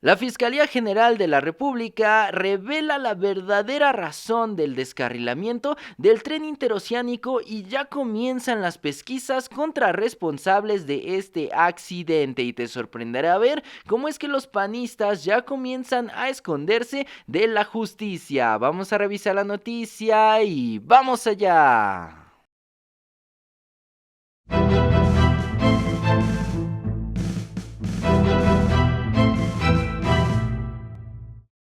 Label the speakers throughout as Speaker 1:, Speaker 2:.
Speaker 1: La Fiscalía General de la República revela la verdadera razón del descarrilamiento del tren interoceánico y ya comienzan las pesquisas contra responsables de este accidente. Y te sorprenderá ver cómo es que los panistas ya comienzan a esconderse de la justicia. Vamos a revisar la noticia y ¡vamos allá!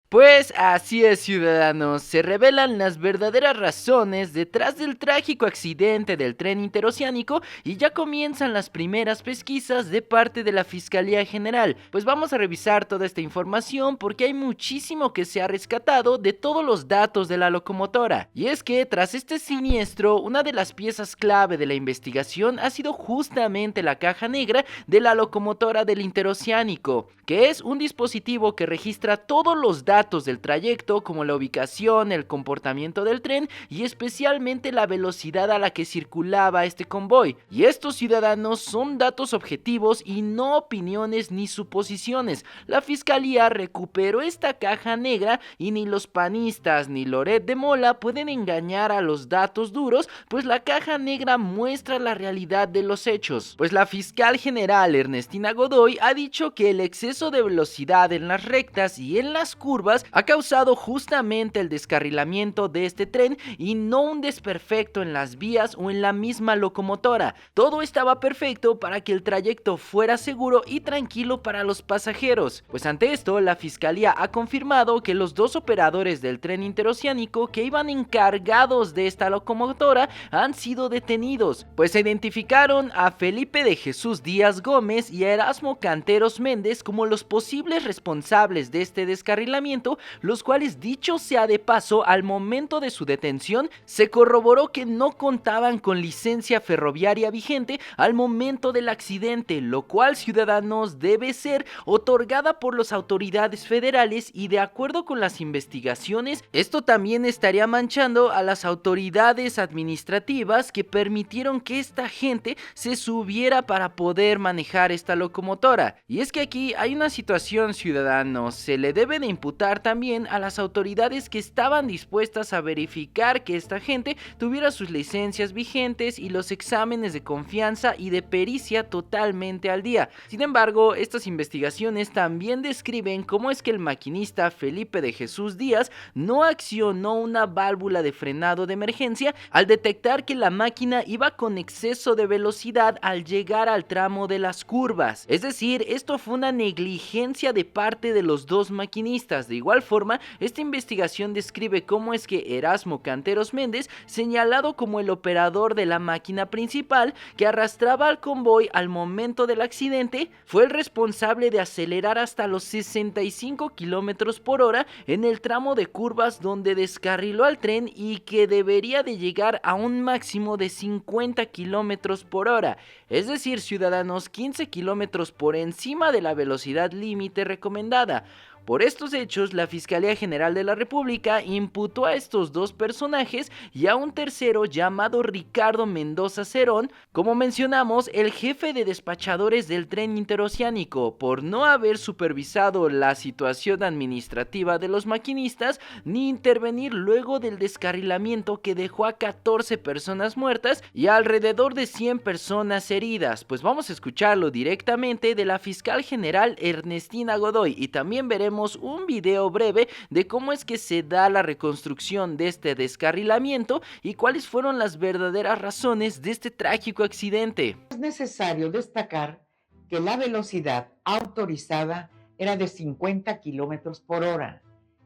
Speaker 1: Pues así es, ciudadanos, se revelan las verdaderas razones detrás del trágico accidente del tren interoceánico y ya comienzan las primeras pesquisas de parte de la Fiscalía General. Pues vamos a revisar toda esta información porque hay muchísimo que se ha rescatado de todos los datos de la locomotora. Y es que tras este siniestro, una de las piezas clave de la investigación ha sido justamente la caja negra de la locomotora del interoceánico, que es un dispositivo que registra todos los datos del trayecto como la ubicación, el comportamiento del tren y especialmente la velocidad a la que circulaba este convoy. Y estos, ciudadanos, son datos objetivos y no opiniones ni suposiciones. La fiscalía recuperó esta caja negra y ni los panistas ni Loret de Mola pueden engañar a los datos duros, pues la caja negra muestra la realidad de los hechos. Pues la fiscal general Ernestina Godoy ha dicho que el exceso de velocidad en las rectas y en las curvas ha causado justamente el descarrilamiento de este tren y no un desperfecto en las vías o en la misma locomotora. Todo estaba perfecto para que el trayecto fuera seguro y tranquilo para los pasajeros. Pues ante esto, la fiscalía ha confirmado que los dos operadores del tren interoceánico que iban encargados de esta locomotora han sido detenidos, pues se identificaron a Felipe de Jesús Díaz Gómez y a Erasmo Canteros Méndez como los posibles responsables de este descarrilamiento, los cuales, dicho sea de paso, al momento de su detención se corroboró que no contaban con licencia ferroviaria vigente al momento del accidente, lo cual, ciudadanos, debe ser otorgada por las autoridades federales y de acuerdo con las investigaciones, esto también estaría manchando a las autoridades administrativas que permitieron que esta gente se subiera para poder manejar esta locomotora. Y es que aquí hay una situación, ciudadanos, se le debe de imputar también a las autoridades que estaban dispuestas a verificar que esta gente tuviera sus licencias vigentes y los exámenes de confianza y de pericia totalmente al día. Sin embargo, estas investigaciones también describen cómo es que el maquinista Felipe de Jesús Díaz no accionó una válvula de frenado de emergencia al detectar que la máquina iba con exceso de velocidad al llegar al tramo de las curvas. Es decir, esto fue una negligencia de parte de los dos maquinistas. De igual forma, esta investigación describe cómo es que Erasmo Canteros Méndez, señalado como el operador de la máquina principal que arrastraba al convoy al momento del accidente, fue el responsable de acelerar hasta los 65 km por hora en el tramo de curvas donde descarriló al tren y que debería de llegar a un máximo de 50 km por hora. Es decir, ciudadanos, 15 km por encima de la velocidad límite recomendada. Por estos hechos, la Fiscalía General de la República imputó a estos dos personajes y a un tercero llamado Ricardo Mendoza Cerón, como mencionamos, el jefe de despachadores del tren interoceánico, por no haber supervisado la situación administrativa de los maquinistas ni intervenir luego del descarrilamiento que dejó a 14 personas muertas y a alrededor de 100 personas heridas. Pues vamos a escucharlo directamente de la Fiscal General Ernestina Godoy y también veremos un video breve de cómo es que se da la reconstrucción de este descarrilamiento y cuáles fueron las verdaderas razones de este trágico accidente.
Speaker 2: Es necesario destacar que la velocidad autorizada era de 50 kilómetros por hora.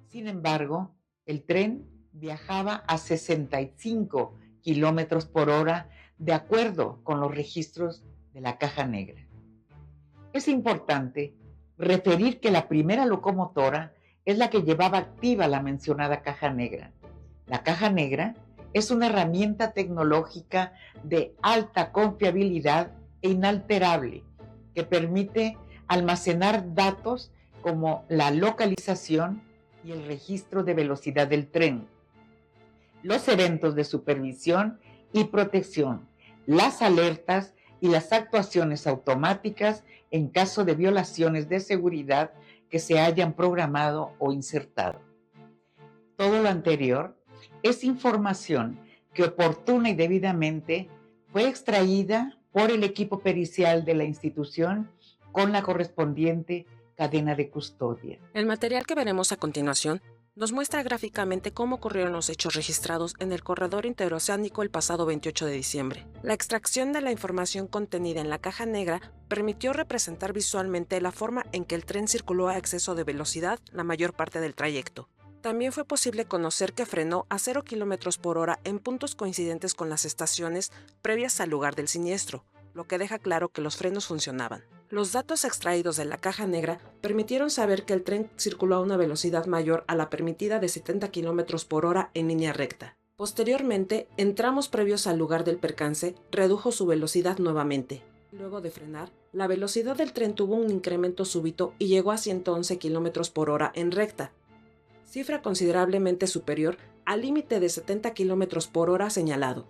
Speaker 2: Sin embargo, el tren viajaba a 65 kilómetros por hora de acuerdo con los registros de la caja negra. Es importante referir que la primera locomotora es la que llevaba activa la mencionada caja negra. La caja negra es una herramienta tecnológica de alta confiabilidad e inalterable que permite almacenar datos como la localización y el registro de velocidad del tren, los eventos de supervisión y protección, las alertas y las actuaciones automáticas en caso de violaciones de seguridad que se hayan programado o insertado. Todo lo anterior es información que oportuna y debidamente fue extraída por el equipo pericial de la institución con la correspondiente cadena de custodia.
Speaker 3: El material que veremos a continuación nos muestra gráficamente cómo ocurrieron los hechos registrados en el corredor interoceánico el pasado 28 de diciembre. La extracción de la información contenida en la caja negra permitió representar visualmente la forma en que el tren circuló a exceso de velocidad la mayor parte del trayecto. También fue posible conocer que frenó a 0 km por hora en puntos coincidentes con las estaciones previas al lugar del siniestro, lo que deja claro que los frenos funcionaban. Los datos extraídos de la caja negra permitieron saber que el tren circuló a una velocidad mayor a la permitida de 70 km por hora en línea recta. Posteriormente, en tramos previos al lugar del percance, redujo su velocidad nuevamente. Luego de frenar, la velocidad del tren tuvo un incremento súbito y llegó a 111 km por hora en recta, cifra considerablemente superior al límite de 70 km por hora señalado.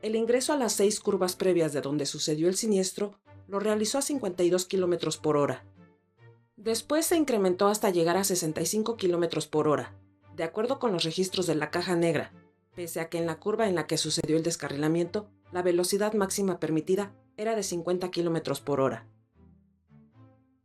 Speaker 3: El ingreso a las 6 curvas previas de donde sucedió el siniestro lo realizó a 52 km por hora. Después se incrementó hasta llegar a 65 km por hora, de acuerdo con los registros de la caja negra, pese a que en la curva en la que sucedió el descarrilamiento, la velocidad máxima permitida era de 50 km por hora.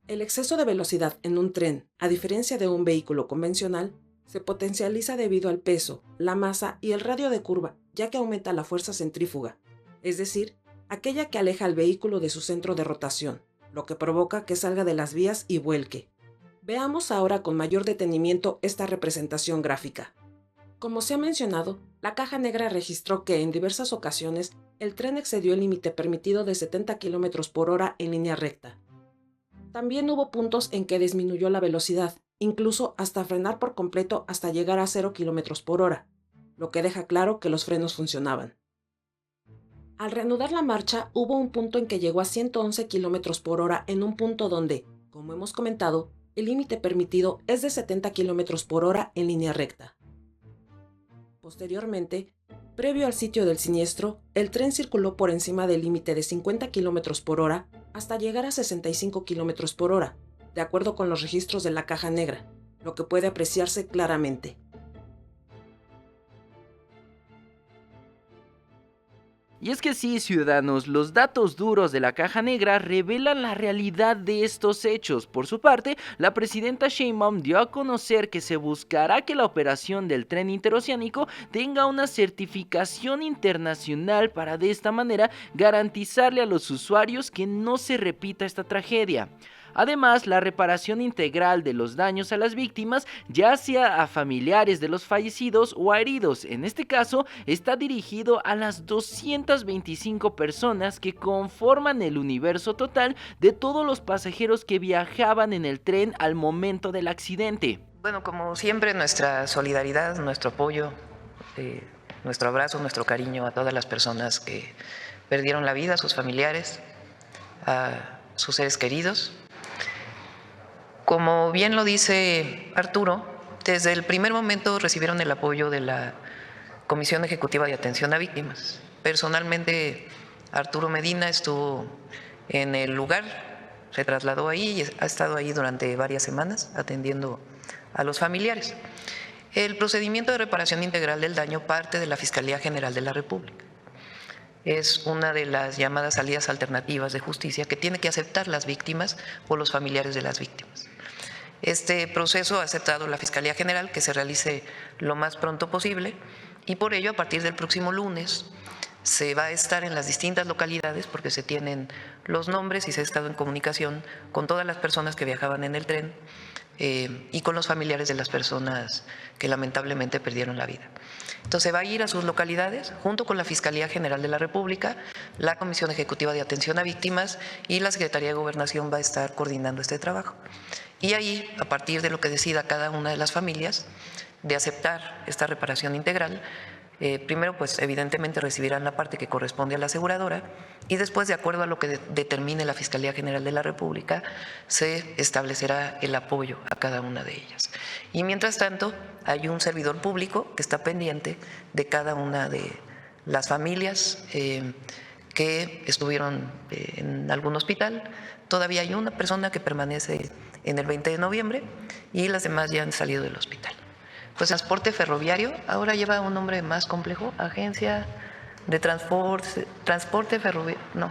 Speaker 3: El exceso de velocidad en un tren, a diferencia de un vehículo convencional, se potencializa debido al peso, la masa y el radio de curva, ya que aumenta la fuerza centrífuga, es decir, aquella que aleja al vehículo de su centro de rotación, lo que provoca que salga de las vías y vuelque. Veamos ahora con mayor detenimiento esta representación gráfica. Como se ha mencionado, la caja negra registró que en diversas ocasiones el tren excedió el límite permitido de 70 km por hora en línea recta. También hubo puntos en que disminuyó la velocidad, incluso hasta frenar por completo hasta llegar a 0 km por hora, lo que deja claro que los frenos funcionaban. Al reanudar la marcha, hubo un punto en que llegó a 111 km por hora en un punto donde, como hemos comentado, el límite permitido es de 70 km por hora en línea recta. Posteriormente, previo al sitio del siniestro, el tren circuló por encima del límite de 50 km por hora hasta llegar a 65 km por hora, de acuerdo con los registros de la caja negra, lo que puede apreciarse claramente.
Speaker 1: Y es que sí, ciudadanos, los datos duros de la caja negra revelan la realidad de estos hechos. Por su parte, la presidenta Sheinbaum dio a conocer que se buscará que la operación del tren interoceánico tenga una certificación internacional para de esta manera garantizarle a los usuarios que no se repita esta tragedia. Además, la reparación integral de los daños a las víctimas, ya sea a familiares de los fallecidos o a heridos, en este caso, está dirigido a las 225 personas que conforman el universo total de todos los pasajeros que viajaban en el tren al momento del accidente.
Speaker 4: Bueno, como siempre, nuestra solidaridad, nuestro apoyo, nuestro abrazo, nuestro cariño a todas las personas que perdieron la vida, a sus familiares, a sus seres queridos. Como bien lo dice Arturo, desde el primer momento recibieron el apoyo de la Comisión Ejecutiva de Atención a Víctimas. Personalmente, Arturo Medina estuvo en el lugar, se trasladó ahí y ha estado ahí durante varias semanas atendiendo a los familiares. El procedimiento de reparación integral del daño parte de la Fiscalía General de la República. Es una de las llamadas salidas alternativas de justicia que tiene que aceptar las víctimas o los familiares de las víctimas. Este proceso ha aceptado la Fiscalía General que se realice lo más pronto posible y por ello a partir del próximo lunes se va a estar en las distintas localidades porque se tienen los nombres y se ha estado en comunicación con todas las personas que viajaban en el tren y con los familiares de las personas que lamentablemente perdieron la vida. Entonces va a ir a sus localidades junto con la Fiscalía General de la República, la Comisión Ejecutiva de Atención a Víctimas y la Secretaría de Gobernación va a estar coordinando este trabajo. Y ahí, a partir de lo que decida cada una de las familias de aceptar esta reparación integral, primero, pues evidentemente recibirán la parte que corresponde a la aseguradora y después, de acuerdo a lo que determine la Fiscalía General de la República, se establecerá el apoyo a cada una de ellas. Y mientras tanto, hay un servidor público que está pendiente de cada una de las familias que estuvieron en algún hospital. Todavía hay una persona que permanece en el 20 de noviembre y las demás ya han salido del hospital. Pues transporte ferroviario ahora lleva un nombre más complejo, Agencia de Transporte Ferroviario, no,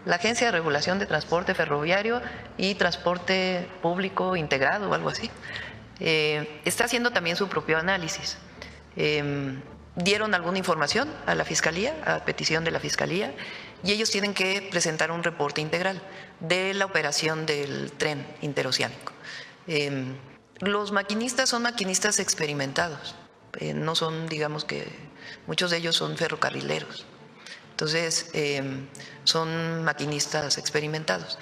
Speaker 4: la Agencia de Regulación de Transporte Ferroviario y Transporte Público Integrado o algo así. Está haciendo también su propio análisis. Dieron alguna información a la Fiscalía, a petición de la Fiscalía, y ellos tienen que presentar un reporte integral de la operación del tren interoceánico. Los maquinistas son maquinistas experimentados, no son, digamos que muchos de ellos son ferrocarrileros, entonces son maquinistas experimentados.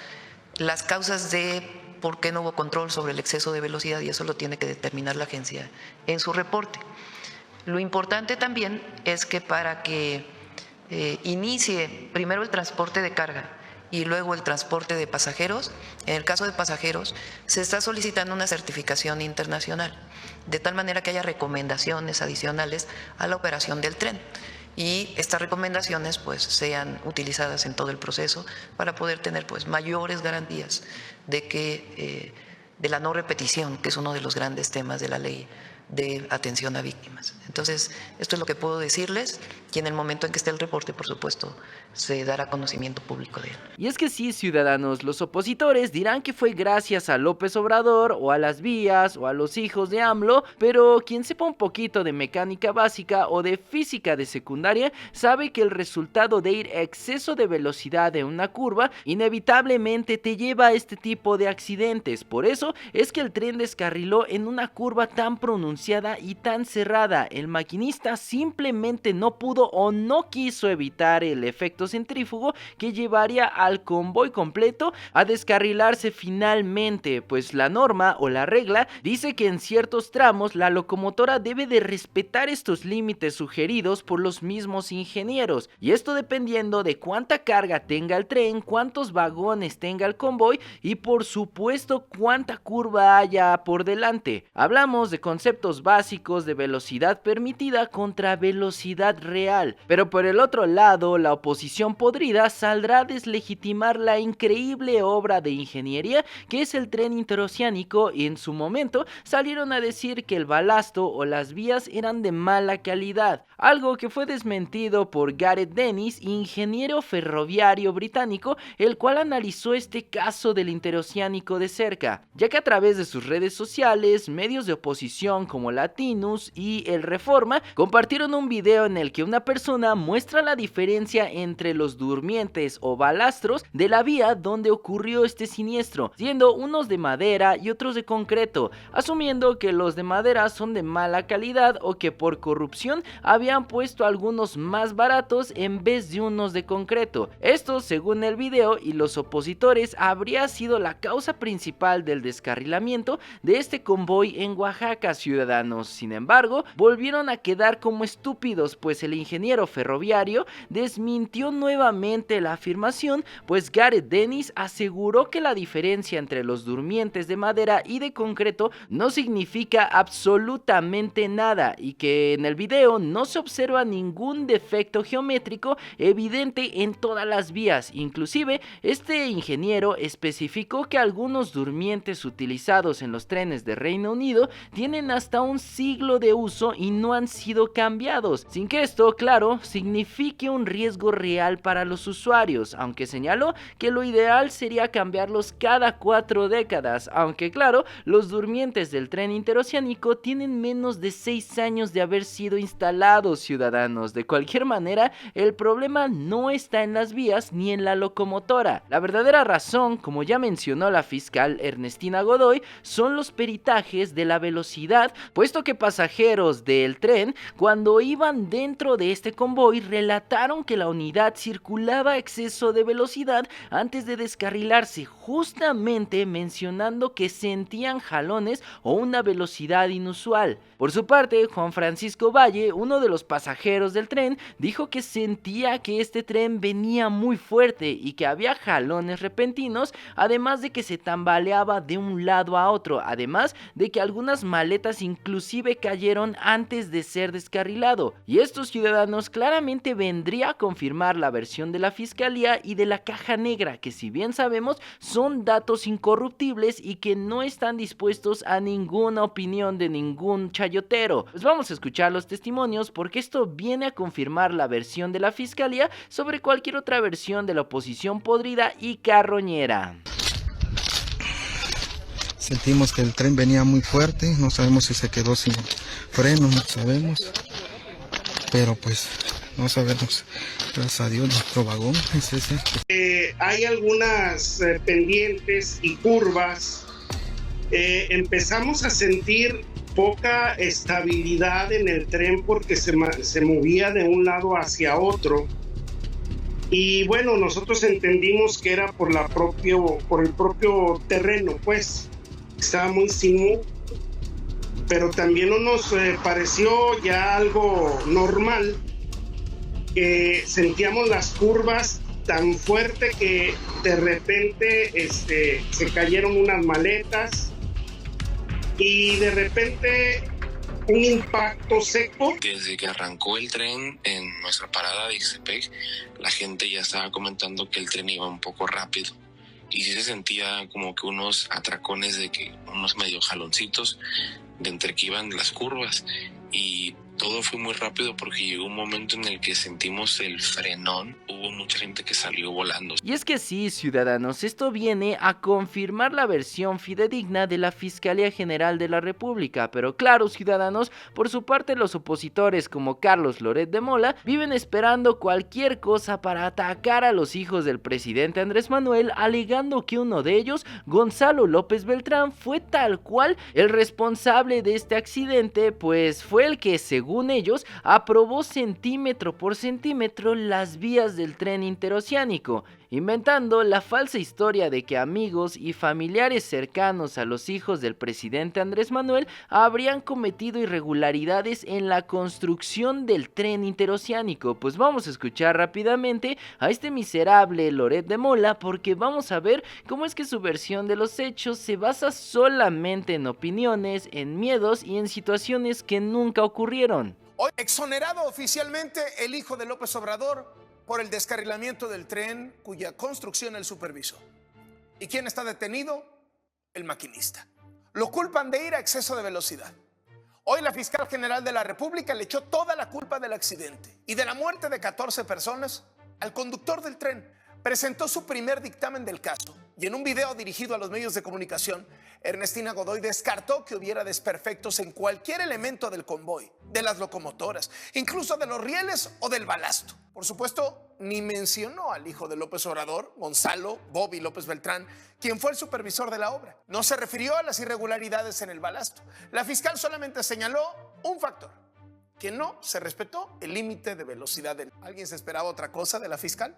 Speaker 4: Las causas de por qué no hubo control sobre el exceso de velocidad, y eso lo tiene que determinar la agencia en su reporte. Lo importante también es que para que inicie primero el transporte de carga y luego el transporte de pasajeros, en el caso de pasajeros se está solicitando una certificación internacional, de tal manera que haya recomendaciones adicionales a la operación del tren y estas recomendaciones pues sean utilizadas en todo el proceso para poder tener pues mayores garantías de que de la no repetición, que es uno de los grandes temas de la ley de atención a víctimas. Entonces, esto es lo que puedo decirles y en el momento en que esté el reporte, por supuesto, se dará conocimiento público de él.
Speaker 1: Y es que sí, ciudadanos, los opositores dirán que fue gracias a López Obrador o a las vías o a los hijos de AMLO, pero quien sepa un poquito de mecánica básica o de física de secundaria sabe que el resultado de ir a exceso de velocidad en una curva inevitablemente te lleva a este tipo de accidentes. Por eso es que el tren descarriló en una curva tan pronunciada y tan cerrada. El maquinista simplemente no pudo o no quiso evitar el efecto centrífugo que llevaría al convoy completo a descarrilarse finalmente, pues la norma o la regla dice que en ciertos tramos la locomotora debe de respetar estos límites sugeridos por los mismos ingenieros, y esto dependiendo de cuánta carga tenga el tren, cuántos vagones tenga el convoy y por supuesto cuánta curva haya por delante. Hablamos de conceptos básicos de velocidad permitida contra velocidad real, pero por el otro lado la oposición podrida saldrá a deslegitimar la increíble obra de ingeniería que es el tren interoceánico, y en su momento salieron a decir que el balasto o las vías eran de mala calidad, algo que fue desmentido por Gareth Dennis, ingeniero ferroviario británico, el cual analizó este caso del interoceánico de cerca, ya que a través de sus redes sociales, medios de oposición como Latinus y El Reforma compartieron un video en el que una persona muestra la diferencia entre los durmientes o balastros de la vía donde ocurrió este siniestro, siendo unos de madera y otros de concreto, asumiendo que los de madera son de mala calidad o que por corrupción habían puesto algunos más baratos en vez de unos de concreto. Esto, según el video y los opositores, habría sido la causa principal del descarrilamiento de este convoy en Oaxaca, ciudadanos. Sin embargo, volvieron a quedar como estúpidos, pues el ingeniero ferroviario desmintió nuevamente la afirmación, pues Gareth Dennis aseguró que la diferencia entre los durmientes de madera y de concreto no significa absolutamente nada y que en el video no se observa ningún defecto geométrico evidente en todas las vías. Inclusive, este ingeniero especificó que algunos durmientes utilizados en los trenes de Reino Unido tienen hasta un siglo de uso y no han sido cambiados, sin que esto, claro, signifique un riesgo real para los usuarios, aunque señaló que lo ideal sería cambiarlos cada 4 décadas, aunque claro, los durmientes del tren interoceánico tienen menos de 6 años de haber sido instalados, ciudadanos. De cualquier manera, el problema no está en las vías ni en la locomotora. La verdadera razón, como ya mencionó la fiscal Ernestina Godoy, son los peritajes de la velocidad, puesto que pasajeros del tren, cuando iban dentro de este convoy, relataron que la unidad circulaba a exceso de velocidad antes de descarrilarse, justamente mencionando que sentían jalones o una velocidad inusual. Por su parte, Juan Francisco Valle, uno de los pasajeros del tren, dijo que sentía que este tren venía muy fuerte y que había jalones repentinos, además de que se tambaleaba de un lado a otro, además de que algunas maletas inclusive cayeron antes de ser descarrilado. Y esto, ciudadanos, claramente vendría a confirmar la versión de la Fiscalía y de la Caja Negra, que si bien sabemos son datos incorruptibles y que no están dispuestos a ninguna opinión de ningún chayotero. Pues vamos a escuchar los testimonios porque esto viene a confirmar la versión de la Fiscalía sobre cualquier otra versión de la oposición podrida y carroñera.
Speaker 5: Sentimos que el tren venía muy fuerte, no sabemos si se quedó sin freno, no sabemos, pero pues no sabemos. Gracias a Dios nuestro vagón es ese.
Speaker 6: Hay algunas pendientes y curvas. Empezamos a sentir poca estabilidad en el tren porque se movía de un lado hacia otro. Y bueno, nosotros entendimos que era por el propio terreno, pues estaba muy sinuoso, pero también no nos pareció ya algo normal que sentíamos las curvas tan fuerte que de repente se cayeron unas maletas y de repente un impacto seco.
Speaker 7: Desde que arrancó el tren en nuestra parada de Ixtepec, la gente ya estaba comentando que el tren iba un poco rápido y sí se sentía como que unos atracones unos medio jaloncitos de entre que iban las curvas, y todo fue muy rápido porque llegó un momento en el que sentimos el frenón. Hubo mucha gente que salió volando.
Speaker 1: Y es que sí, ciudadanos, esto viene a confirmar la versión fidedigna de la Fiscalía General de la República. Pero claro, ciudadanos, por su parte los opositores como Carlos Loret de Mola viven esperando cualquier cosa para atacar a los hijos del presidente Andrés Manuel, alegando que uno de ellos, Gonzalo López Beltrán, fue tal cual el responsable de este accidente, pues fue el que, según ellos, aprobó centímetro por centímetro las vías del tren interoceánico, inventando la falsa historia de que amigos y familiares cercanos a los hijos del presidente Andrés Manuel habrían cometido irregularidades en la construcción del tren interoceánico. Pues vamos a escuchar rápidamente a este miserable Loret de Mola porque vamos a ver cómo es que su versión de los hechos se basa solamente en opiniones, en miedos y en situaciones que nunca ocurrieron.
Speaker 8: Hoy exonerado oficialmente el hijo de López Obrador por el descarrilamiento del tren cuya construcción él supervisó. ¿Y quién está detenido? El maquinista. Lo culpan de ir a exceso de velocidad. Hoy la fiscal general de la República le echó toda la culpa del accidente y de la muerte de 14 personas al conductor del tren. Presentó su primer dictamen del caso y en un video dirigido a los medios de comunicación, Ernestina Godoy descartó que hubiera desperfectos en cualquier elemento del convoy, de las locomotoras, incluso de los rieles o del balasto. Por supuesto, ni mencionó al hijo de López Obrador, Gonzalo Bobby López Beltrán, quien fue el supervisor de la obra. No se refirió a las irregularidades en el balasto. La fiscal solamente señaló un factor, que no se respetó el límite de velocidad. ¿Alguien se esperaba otra cosa de la fiscal?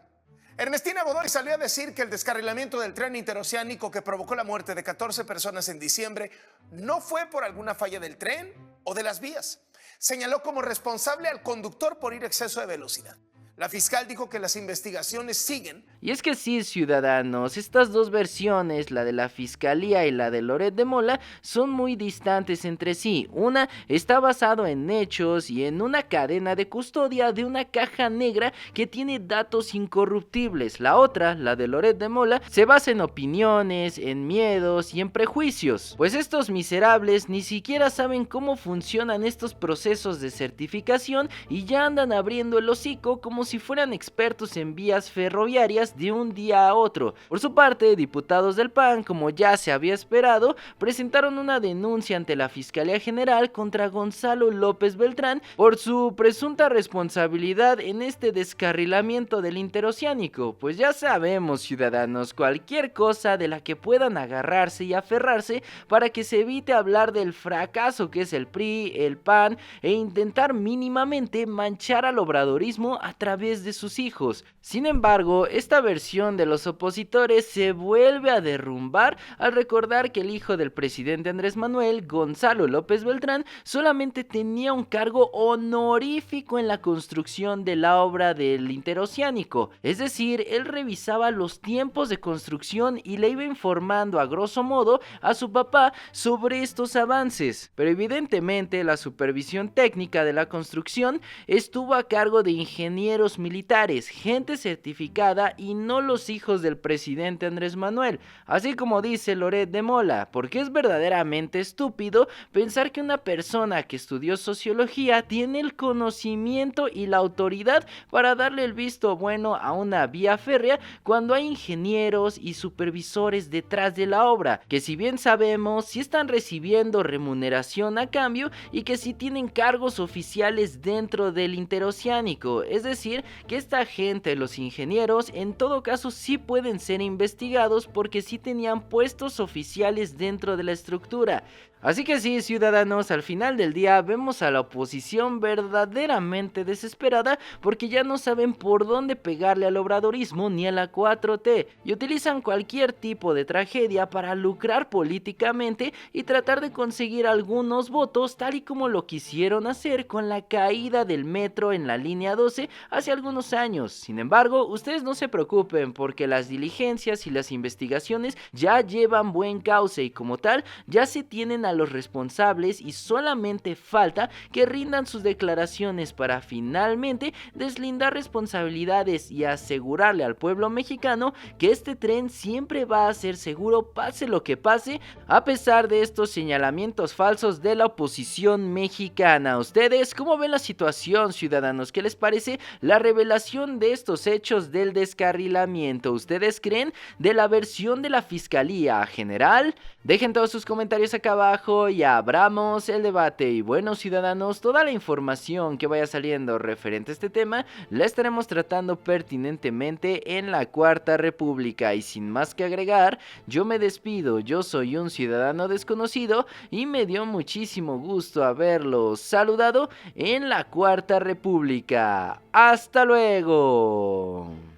Speaker 8: Ernestina Godoy salió a decir que el descarrilamiento del tren interoceánico que provocó la muerte de 14 personas en diciembre no fue por alguna falla del tren o de las vías. Señaló como responsable al conductor por ir a exceso de velocidad. La fiscal dijo que las investigaciones siguen.
Speaker 1: Y es que sí, ciudadanos, estas dos versiones, la de la Fiscalía y la de Loret de Mola, son muy distantes entre sí. Una está basado en hechos y en una cadena de custodia de una caja negra que tiene datos incorruptibles. La otra, la de Loret de Mola, se basa en opiniones, en miedos y en prejuicios. Pues estos miserables ni siquiera saben cómo funcionan estos procesos de certificación y ya andan abriendo el hocico como si fueran expertos en vías ferroviarias de un día a otro. Por su parte, diputados del PAN, como ya se había esperado, presentaron una denuncia ante la Fiscalía General contra Gonzalo López Beltrán por su presunta responsabilidad en este descarrilamiento del interoceánico. Pues ya sabemos, ciudadanos, cualquier cosa de la que puedan agarrarse y aferrarse para que se evite hablar del fracaso que es el PRI, el PAN e intentar mínimamente manchar al obradorismo a través vez de sus hijos. Sin embargo, esta versión de los opositores se vuelve a derrumbar al recordar que el hijo del presidente Andrés Manuel, Gonzalo López Beltrán, solamente tenía un cargo honorífico en la construcción de la obra del interoceánico, es decir, él revisaba los tiempos de construcción y le iba informando a grosso modo a su papá sobre estos avances, pero evidentemente la supervisión técnica de la construcción estuvo a cargo de ingenieros militares, gente certificada y no los hijos del presidente Andrés Manuel, así como dice Loret de Mola, porque es verdaderamente estúpido pensar que una persona que estudió sociología tiene el conocimiento y la autoridad para darle el visto bueno a una vía férrea cuando hay ingenieros y supervisores detrás de la obra, que si bien sabemos si están recibiendo remuneración a cambio y que si tienen cargos oficiales dentro del interoceánico, es decir, que esta gente, los ingenieros, en todo caso sí pueden ser investigados porque sí tenían puestos oficiales dentro de la estructura. Así que sí, ciudadanos, al final del día vemos a la oposición verdaderamente desesperada porque ya no saben por dónde pegarle al obradorismo ni a la 4T y utilizan cualquier tipo de tragedia para lucrar políticamente y tratar de conseguir algunos votos, tal y como lo quisieron hacer con la caída del metro en la línea 12 hace algunos años. Sin embargo, ustedes no se preocupen porque las diligencias y las investigaciones ya llevan buen cauce y como tal ya se tienen a los responsables y solamente falta que rindan sus declaraciones para finalmente deslindar responsabilidades y asegurarle al pueblo mexicano que este tren siempre va a ser seguro pase lo que pase, a pesar de estos señalamientos falsos de la oposición mexicana. ¿Ustedes cómo ven la situación, ciudadanos? ¿Qué les parece la revelación de estos hechos del descarrilamiento? ¿Ustedes creen de la versión de la Fiscalía General? Dejen todos sus comentarios acá abajo y abramos el debate. Y bueno, ciudadanos, toda la información que vaya saliendo referente a este tema la estaremos tratando pertinentemente en la Cuarta República. Y sin más que agregar, yo me despido. Yo soy un ciudadano desconocido y me dio muchísimo gusto haberlos saludado en la Cuarta República. ¡Hasta luego!